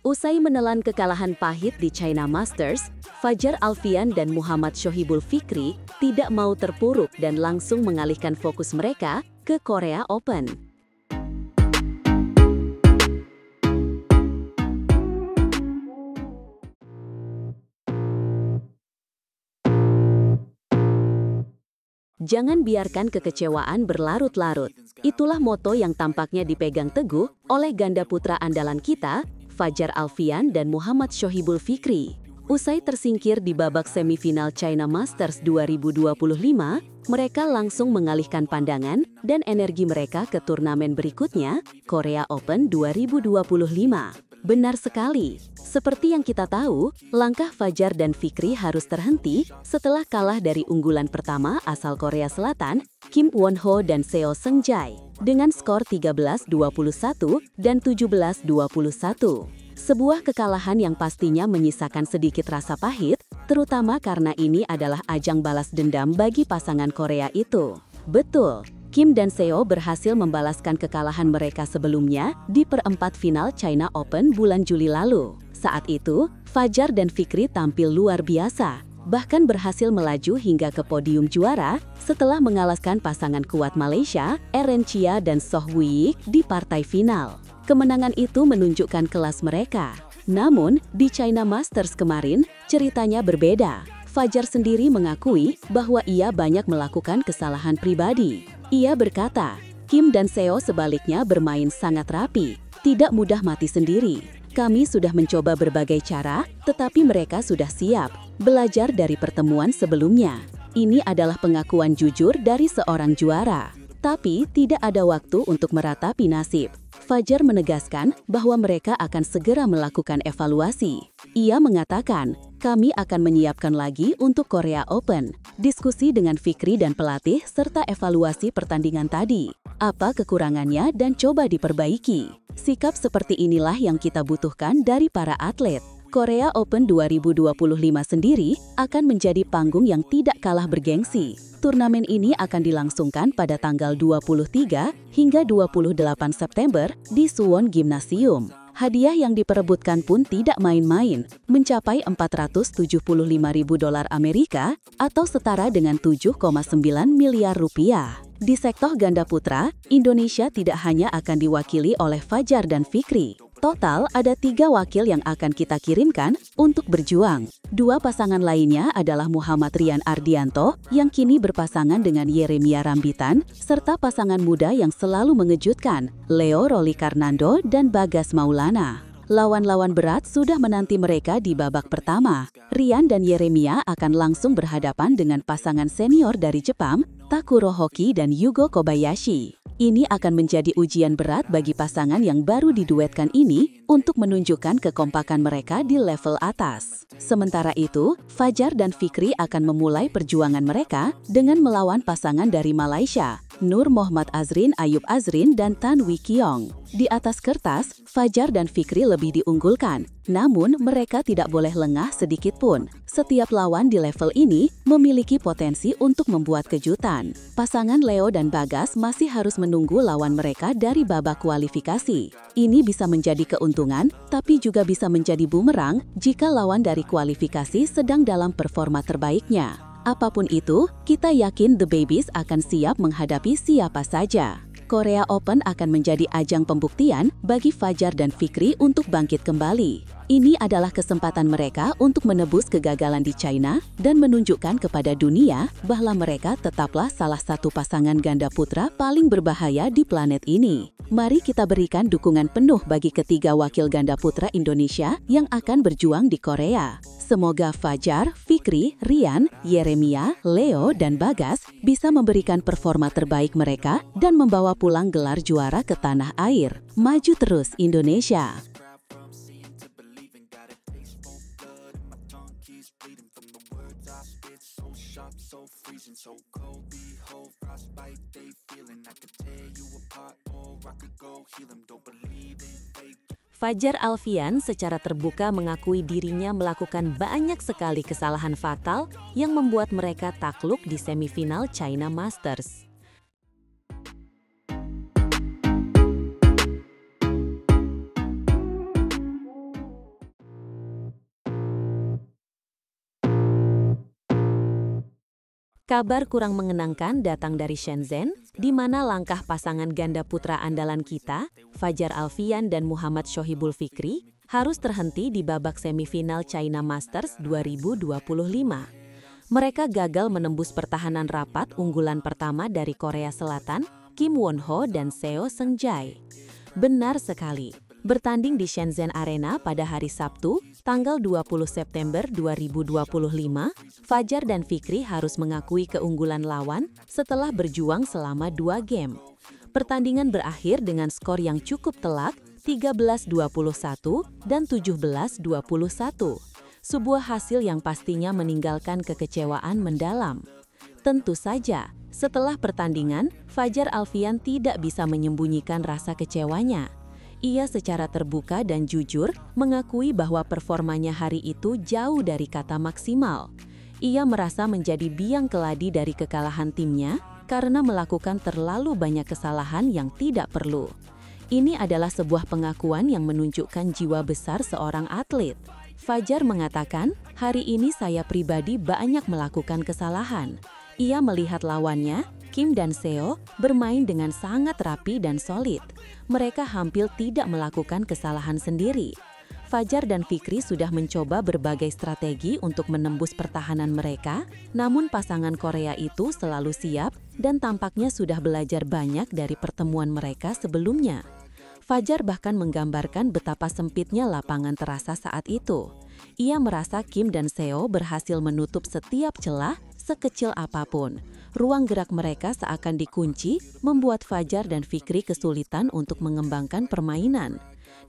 Usai menelan kekalahan pahit di China Masters, Fajar Alfian dan Muhammad Shohibul Fikri tidak mau terpuruk dan langsung mengalihkan fokus mereka ke Korea Open. Jangan biarkan kekecewaan berlarut-larut. Itulah moto yang tampaknya dipegang teguh oleh ganda putra andalan kita, Fajar Alfian dan Muhammad Shohibul Fikri. Usai tersingkir di babak semifinal China Masters 2025, mereka langsung mengalihkan pandangan dan energi mereka ke turnamen berikutnya, Korea Open 2025. Benar sekali. Seperti yang kita tahu, langkah Fajar dan Fikri harus terhenti setelah kalah dari unggulan pertama asal Korea Selatan, Kim Won-ho dan Seo Seung-jae, dengan skor 13-21 dan 17-21. Sebuah kekalahan yang pastinya menyisakan sedikit rasa pahit, terutama karena ini adalah ajang balas dendam bagi pasangan Korea itu. Betul. Kim dan Seo berhasil membalaskan kekalahan mereka sebelumnya di perempat final China Open bulan Juli lalu. Saat itu, Fajar dan Fikri tampil luar biasa, bahkan berhasil melaju hingga ke podium juara setelah mengalahkan pasangan kuat Malaysia, Eren Chia dan Soh Woo-ik di partai final. Kemenangan itu menunjukkan kelas mereka. Namun, di China Masters kemarin, ceritanya berbeda. Fajar sendiri mengakui bahwa ia banyak melakukan kesalahan pribadi. Ia berkata, Kim dan Seo sebaliknya bermain sangat rapi, tidak mudah mati sendiri. Kami sudah mencoba berbagai cara, tetapi mereka sudah siap belajar dari pertemuan sebelumnya. Ini adalah pengakuan jujur dari seorang juara. Tapi tidak ada waktu untuk meratapi nasib. Fajar menegaskan bahwa mereka akan segera melakukan evaluasi. Ia mengatakan, kami akan menyiapkan lagi untuk Korea Open, diskusi dengan Fikri dan pelatih serta evaluasi pertandingan tadi. Apa kekurangannya dan coba diperbaiki. Sikap seperti inilah yang kita butuhkan dari para atlet. Korea Open 2025 sendiri akan menjadi panggung yang tidak kalah bergengsi. Turnamen ini akan dilangsungkan pada tanggal 23 hingga 28 September di Suwon Gymnasium. Hadiah yang diperebutkan pun tidak main-main, mencapai $475.000 Amerika atau setara dengan 7,9 miliar rupiah. Di sektor ganda putra, Indonesia tidak hanya akan diwakili oleh Fajar dan Fikri. Total ada 3 wakil yang akan kita kirimkan untuk berjuang. 2 pasangan lainnya adalah Muhammad Rian Ardianto yang kini berpasangan dengan Yeremia Rambitan, serta pasangan muda yang selalu mengejutkan, Leo Rolikarnando dan Bagas Maulana. Lawan-lawan berat sudah menanti mereka di babak pertama. Rian dan Yeremia akan langsung berhadapan dengan pasangan senior dari Jepang, Takuro Hoki dan Yugo Kobayashi. Ini akan menjadi ujian berat bagi pasangan yang baru diduetkan ini untuk menunjukkan kekompakan mereka di level atas. Sementara itu, Fajar dan Fikri akan memulai perjuangan mereka dengan melawan pasangan dari Malaysia, Nur Muhammad Azrin Ayub Azrin dan Tan Wee Kiong. Di atas kertas, Fajar dan Fikri lebih diunggulkan, namun mereka tidak boleh lengah sedikit pun. Setiap lawan di level ini memiliki potensi untuk membuat kejutan. Pasangan Leo dan Bagas masih harus menunggu lawan mereka dari babak kualifikasi. Ini bisa menjadi keuntungan, tapi juga bisa menjadi bumerang jika lawan dari kualifikasi sedang dalam performa terbaiknya. Apapun itu, kita yakin The Babies akan siap menghadapi siapa saja. Korea Open akan menjadi ajang pembuktian bagi Fajar dan Fikri untuk bangkit kembali. Ini adalah kesempatan mereka untuk menebus kegagalan di China dan menunjukkan kepada dunia bahwa mereka tetaplah salah satu pasangan ganda putra paling berbahaya di planet ini. Mari kita berikan dukungan penuh bagi ketiga wakil ganda putra Indonesia yang akan berjuang di Korea. Semoga Fajar, Fikri, Rian, Yeremia, Leo, dan Bagas bisa memberikan performa terbaik mereka dan membawa pulang gelar juara ke tanah air. Maju terus Indonesia! Fajar Alfian secara terbuka mengakui dirinya melakukan banyak sekali kesalahan fatal yang membuat mereka takluk di semifinal China Masters. Kabar kurang mengenangkan datang dari Shenzhen, di mana langkah pasangan ganda putra andalan kita, Fajar Alfian dan Muhammad Shohibul Fikri, harus terhenti di babak semifinal China Masters 2025. Mereka gagal menembus pertahanan rapat unggulan pertama dari Korea Selatan, Kim Won-ho dan Seo Seung-jae. Benar sekali. Bertanding di Shenzhen Arena pada hari Sabtu, tanggal 20 September 2025, Fajar dan Fikri harus mengakui keunggulan lawan setelah berjuang selama 2 game. Pertandingan berakhir dengan skor yang cukup telak, 13-21 dan 17-21. Sebuah hasil yang pastinya meninggalkan kekecewaan mendalam. Tentu saja, setelah pertandingan, Fajar Alfian tidak bisa menyembunyikan rasa kecewanya. Ia secara terbuka dan jujur mengakui bahwa performanya hari itu jauh dari kata maksimal. Ia merasa menjadi biang keladi dari kekalahan timnya karena melakukan terlalu banyak kesalahan yang tidak perlu. Ini adalah sebuah pengakuan yang menunjukkan jiwa besar seorang atlet. Fajar mengatakan, "Hari ini saya pribadi banyak melakukan kesalahan." Ia melihat lawannya, Kim dan Seo, bermain dengan sangat rapi dan solid. Mereka hampir tidak melakukan kesalahan sendiri. Fajar dan Fikri sudah mencoba berbagai strategi untuk menembus pertahanan mereka, namun pasangan Korea itu selalu siap dan tampaknya sudah belajar banyak dari pertemuan mereka sebelumnya. Fajar bahkan menggambarkan betapa sempitnya lapangan terasa saat itu. Ia merasa Kim dan Seo berhasil menutup setiap celah sekecil apapun. Ruang gerak mereka seakan dikunci, membuat Fajar dan Fikri kesulitan untuk mengembangkan permainan.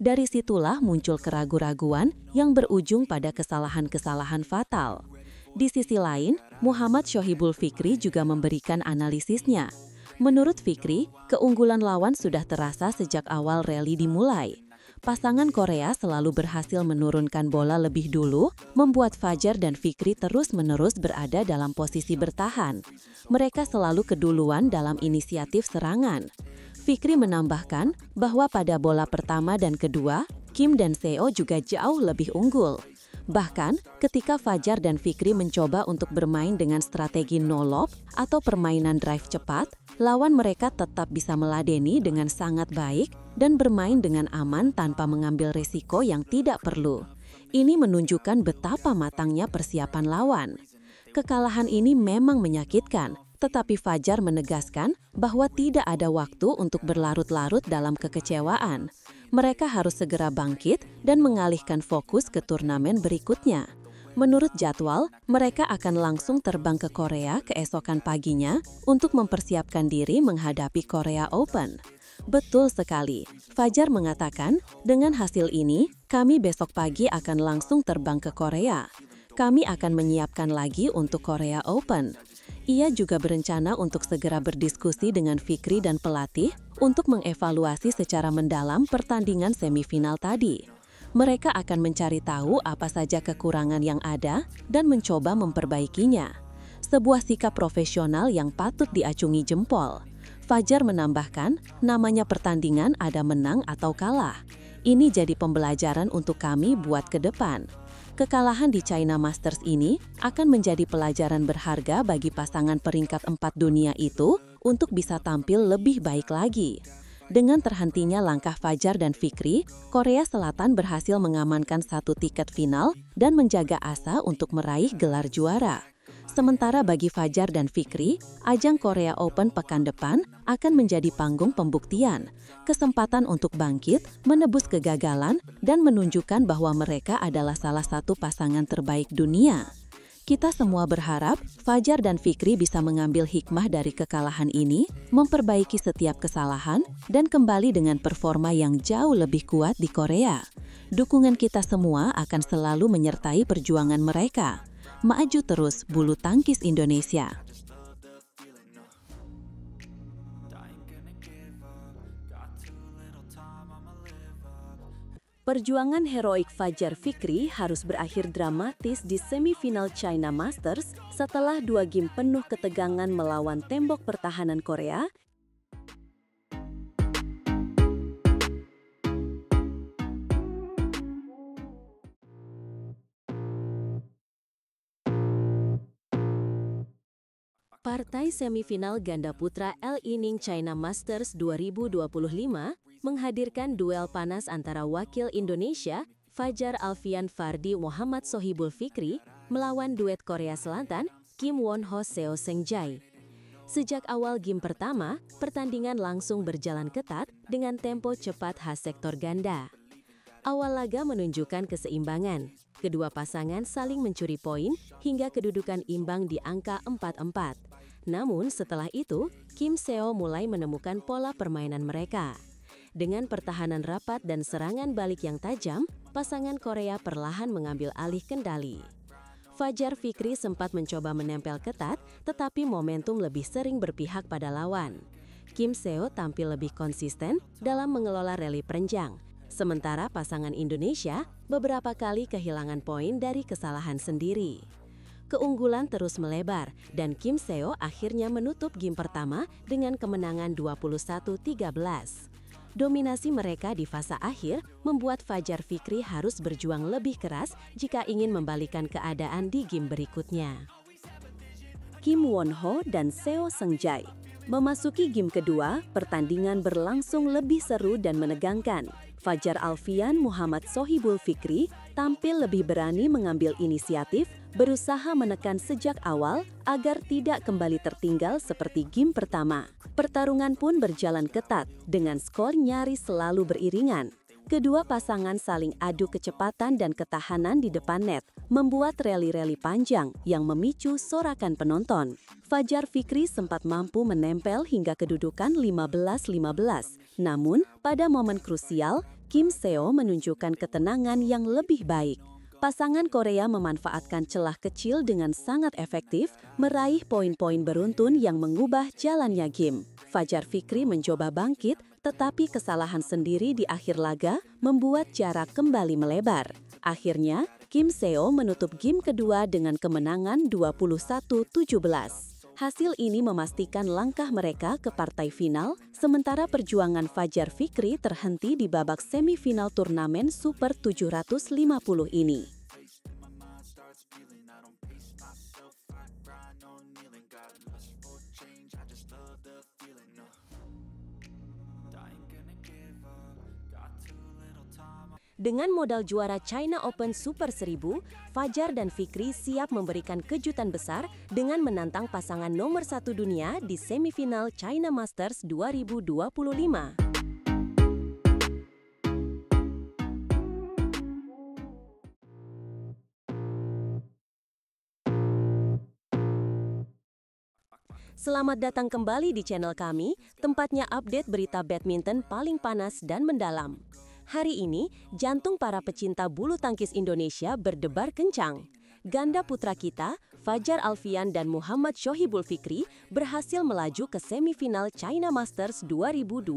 Dari situlah muncul keraguan-raguan yang berujung pada kesalahan-kesalahan fatal. Di sisi lain, Muhammad Shohibul Fikri juga memberikan analisisnya. Menurut Fikri, keunggulan lawan sudah terasa sejak awal rally dimulai. Pasangan Korea selalu berhasil menurunkan bola lebih dulu, membuat Fajar dan Fikri terus-menerus berada dalam posisi bertahan. Mereka selalu keduluan dalam inisiatif serangan. Fikri menambahkan bahwa pada bola pertama dan kedua, Kim dan Seo juga jauh lebih unggul. Bahkan, ketika Fajar dan Fikri mencoba untuk bermain dengan strategi no-lob atau permainan drive cepat, lawan mereka tetap bisa meladeni dengan sangat baik dan bermain dengan aman tanpa mengambil risiko yang tidak perlu. Ini menunjukkan betapa matangnya persiapan lawan. Kekalahan ini memang menyakitkan, tetapi Fajar menegaskan bahwa tidak ada waktu untuk berlarut-larut dalam kekecewaan. Mereka harus segera bangkit dan mengalihkan fokus ke turnamen berikutnya. Menurut jadwal, mereka akan langsung terbang ke Korea keesokan paginya untuk mempersiapkan diri menghadapi Korea Open. Betul sekali, Fajar mengatakan, dengan hasil ini, kami besok pagi akan langsung terbang ke Korea. Kami akan menyiapkan lagi untuk Korea Open. Ia juga berencana untuk segera berdiskusi dengan Fikri dan pelatih untuk mengevaluasi secara mendalam pertandingan semifinal tadi. Mereka akan mencari tahu apa saja kekurangan yang ada dan mencoba memperbaikinya. Sebuah sikap profesional yang patut diacungi jempol. Fajar menambahkan, namanya pertandingan ada menang atau kalah. Ini jadi pembelajaran untuk kami buat ke depan. Kekalahan di China Masters ini akan menjadi pelajaran berharga bagi pasangan peringkat 4 dunia itu untuk bisa tampil lebih baik lagi. Dengan terhentinya langkah Fajar dan Fikri, Korea Selatan berhasil mengamankan 1 tiket final dan menjaga asa untuk meraih gelar juara. Sementara bagi Fajar dan Fikri, ajang Korea Open pekan depan akan menjadi panggung pembuktian, kesempatan untuk bangkit, menebus kegagalan, dan menunjukkan bahwa mereka adalah salah satu pasangan terbaik dunia. Kita semua berharap Fajar dan Fikri bisa mengambil hikmah dari kekalahan ini, memperbaiki setiap kesalahan, dan kembali dengan performa yang jauh lebih kuat di Korea. Dukungan kita semua akan selalu menyertai perjuangan mereka. Maju terus bulu tangkis Indonesia. Perjuangan heroik Fajar Fikri harus berakhir dramatis di semifinal China Masters setelah 2 game penuh ketegangan melawan tembok pertahanan Korea. Partai semifinal ganda putra El Ining China Masters 2025 menghadirkan duel panas antara wakil Indonesia Fajar Alfian Fardi Muhammad Sohibul Fikri melawan duet Korea Selatan Kim Won Ho Seo Seung Jae. Sejak awal game pertama, pertandingan langsung berjalan ketat dengan tempo cepat khas sektor ganda. Awal laga menunjukkan keseimbangan. Kedua pasangan saling mencuri poin hingga kedudukan imbang di angka 4-4. Namun setelah itu, Kim Seo mulai menemukan pola permainan mereka. Dengan pertahanan rapat dan serangan balik yang tajam, pasangan Korea perlahan mengambil alih kendali. Fajar Fikri sempat mencoba menempel ketat, tetapi momentum lebih sering berpihak pada lawan. Kim Seo tampil lebih konsisten dalam mengelola rally perenjang. Sementara pasangan Indonesia beberapa kali kehilangan poin dari kesalahan sendiri. Keunggulan terus melebar dan Kim Seo akhirnya menutup game pertama dengan kemenangan 21-13. Dominasi mereka di fase akhir membuat Fajar Fikri harus berjuang lebih keras jika ingin membalikan keadaan di game berikutnya. Kim Won Ho dan Seo Seung Jae. Memasuki game kedua, pertandingan berlangsung lebih seru dan menegangkan. Fajar Alfian Muhammad Sohibul Fikri tampil lebih berani mengambil inisiatif, berusaha menekan sejak awal agar tidak kembali tertinggal seperti game pertama. Pertarungan pun berjalan ketat, dengan skor nyaris selalu beriringan. Kedua pasangan saling adu kecepatan dan ketahanan di depan net, membuat rally-rally panjang yang memicu sorakan penonton. Fajar Fikri sempat mampu menempel hingga kedudukan 15-15. Namun, pada momen krusial, Kim Seo menunjukkan ketenangan yang lebih baik. Pasangan Korea memanfaatkan celah kecil dengan sangat efektif, meraih poin-poin beruntun yang mengubah jalannya game. Fajar Fikri mencoba bangkit, tetapi kesalahan sendiri di akhir laga membuat jarak kembali melebar. Akhirnya, Kim Seo menutup game kedua dengan kemenangan 21-17. Hasil ini memastikan langkah mereka ke partai final, sementara perjuangan Fajar Fikri terhenti di babak semifinal turnamen Super 750 ini. Dengan modal juara China Open Super 1000, Fajar dan Fikri siap memberikan kejutan besar dengan menantang pasangan nomor 1 dunia di semifinal China Masters 2025. Selamat datang kembali di channel kami, tempatnya update berita badminton paling panas dan mendalam. Hari ini, jantung para pecinta bulu tangkis Indonesia berdebar kencang. Ganda putra kita, Fajar Alfian dan Muhammad Sohibul Fikri berhasil melaju ke semifinal China Masters 2025.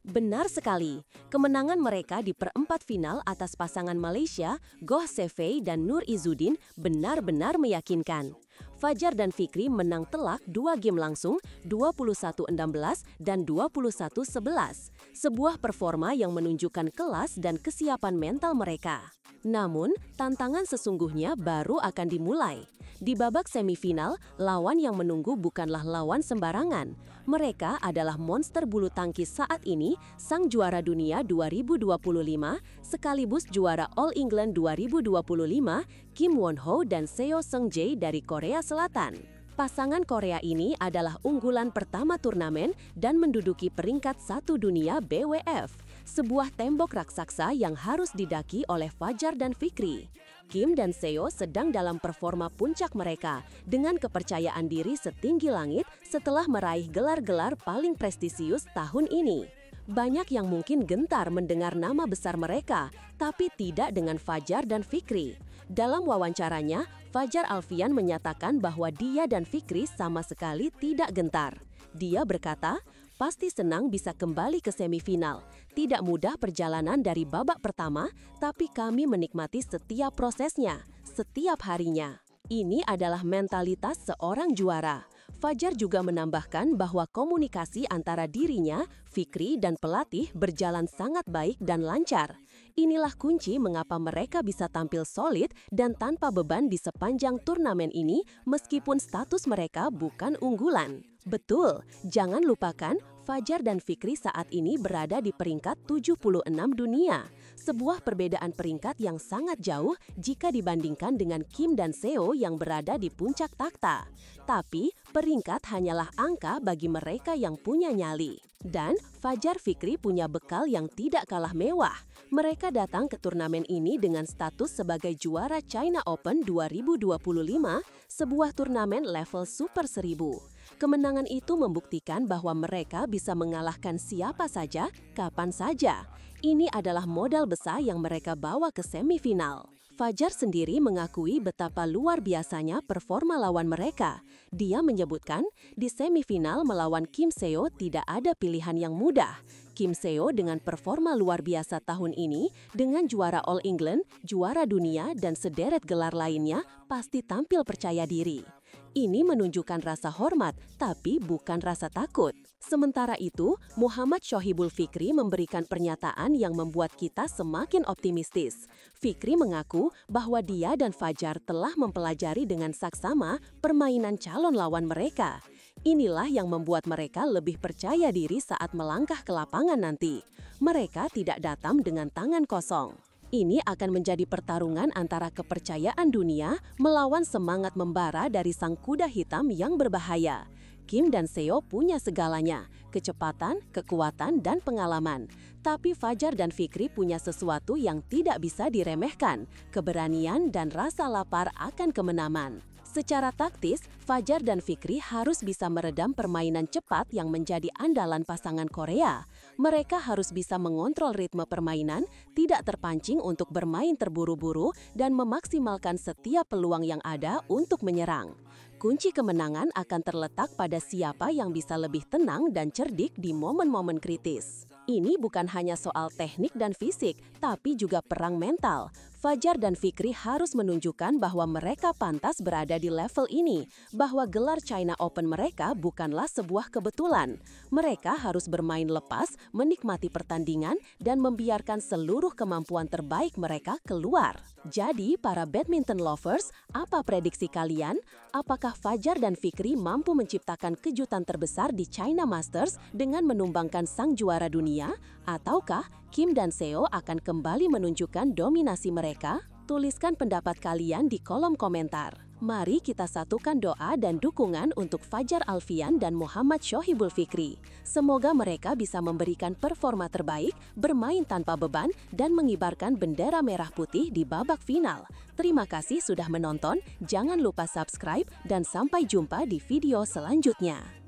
Benar sekali, kemenangan mereka di perempat final atas pasangan Malaysia, Goh Se Fei dan Nur Izzuddin benar-benar meyakinkan. Fajar dan Fikri menang telak 2 game langsung, 21-16 dan 21-11. Sebuah performa yang menunjukkan kelas dan kesiapan mental mereka. Namun, tantangan sesungguhnya baru akan dimulai. Di babak semifinal, lawan yang menunggu bukanlah lawan sembarangan. Mereka adalah monster bulu tangkis saat ini, sang juara dunia 2025, sekaligus juara All England 2025, Kim Won Ho dan Seo Seung Jae dari Korea Selatan. Pasangan Korea ini adalah unggulan pertama turnamen dan menduduki peringkat 1 dunia BWF, sebuah tembok raksasa yang harus didaki oleh Fajar dan Fikri. Kim dan Seo sedang dalam performa puncak mereka dengan kepercayaan diri setinggi langit setelah meraih gelar-gelar paling prestisius tahun ini. Banyak yang mungkin gentar mendengar nama besar mereka, tapi tidak dengan Fajar dan Fikri. Dalam wawancaranya, Fajar Alfian menyatakan bahwa dia dan Fikri sama sekali tidak gentar. Dia berkata, "Pasti senang bisa kembali ke semifinal. Tidak mudah perjalanan dari babak pertama, tapi kami menikmati setiap prosesnya, setiap harinya. Ini adalah mentalitas seorang juara." Fajar juga menambahkan bahwa komunikasi antara dirinya, Fikri, dan pelatih berjalan sangat baik dan lancar. Inilah kunci mengapa mereka bisa tampil solid dan tanpa beban di sepanjang turnamen ini meskipun status mereka bukan unggulan. Betul, jangan lupakan Fajar dan Fikri saat ini berada di peringkat 76 dunia. Sebuah perbedaan peringkat yang sangat jauh jika dibandingkan dengan Kim dan Seo yang berada di puncak takhta. Tapi, peringkat hanyalah angka bagi mereka yang punya nyali. Dan Fajar Fikri punya bekal yang tidak kalah mewah. Mereka datang ke turnamen ini dengan status sebagai juara China Open 2025, sebuah turnamen level Super 1000. Kemenangan itu membuktikan bahwa mereka bisa mengalahkan siapa saja, kapan saja. Ini adalah modal besar yang mereka bawa ke semifinal. Fajar sendiri mengakui betapa luar biasanya performa lawan mereka. Dia menyebutkan, di semifinal melawan Kim Seo tidak ada pilihan yang mudah. Kim Seo dengan performa luar biasa tahun ini, dengan juara All England, juara dunia, dan sederet gelar lainnya, pasti tampil percaya diri. Ini menunjukkan rasa hormat, tapi bukan rasa takut. Sementara itu, Muhammad Shohibul Fikri memberikan pernyataan yang membuat kita semakin optimistis. Fikri mengaku bahwa dia dan Fajar telah mempelajari dengan saksama permainan calon lawan mereka. Inilah yang membuat mereka lebih percaya diri saat melangkah ke lapangan nanti. Mereka tidak datang dengan tangan kosong. Ini akan menjadi pertarungan antara kepercayaan dunia melawan semangat membara dari sang kuda hitam yang berbahaya. Kim dan Seo punya segalanya, kecepatan, kekuatan, dan pengalaman. Tapi Fajar dan Fikri punya sesuatu yang tidak bisa diremehkan, keberanian dan rasa lapar akan kemenangan. Secara taktis, Fajar dan Fikri harus bisa meredam permainan cepat yang menjadi andalan pasangan Korea. Mereka harus bisa mengontrol ritme permainan, tidak terpancing untuk bermain terburu-buru, dan memaksimalkan setiap peluang yang ada untuk menyerang. Kunci kemenangan akan terletak pada siapa yang bisa lebih tenang dan cerdik di momen-momen kritis. Ini bukan hanya soal teknik dan fisik, tapi juga perang mental. Fajar dan Fikri harus menunjukkan bahwa mereka pantas berada di level ini, bahwa gelar China Open mereka bukanlah sebuah kebetulan. Mereka harus bermain lepas, menikmati pertandingan, dan membiarkan seluruh kemampuan terbaik mereka keluar. Jadi, para badminton lovers, apa prediksi kalian? Apakah Fajar dan Fikri mampu menciptakan kejutan terbesar di China Masters dengan menumbangkan sang juara dunia? Ataukah Kim dan Seo akan kembali menunjukkan dominasi mereka? Tuliskan pendapat kalian di kolom komentar. Mari kita satukan doa dan dukungan untuk Fajar Alfian dan Muhammad Shohibul Fikri. Semoga mereka bisa memberikan performa terbaik, bermain tanpa beban, dan mengibarkan bendera merah putih di babak final. Terima kasih sudah menonton, jangan lupa subscribe, dan sampai jumpa di video selanjutnya.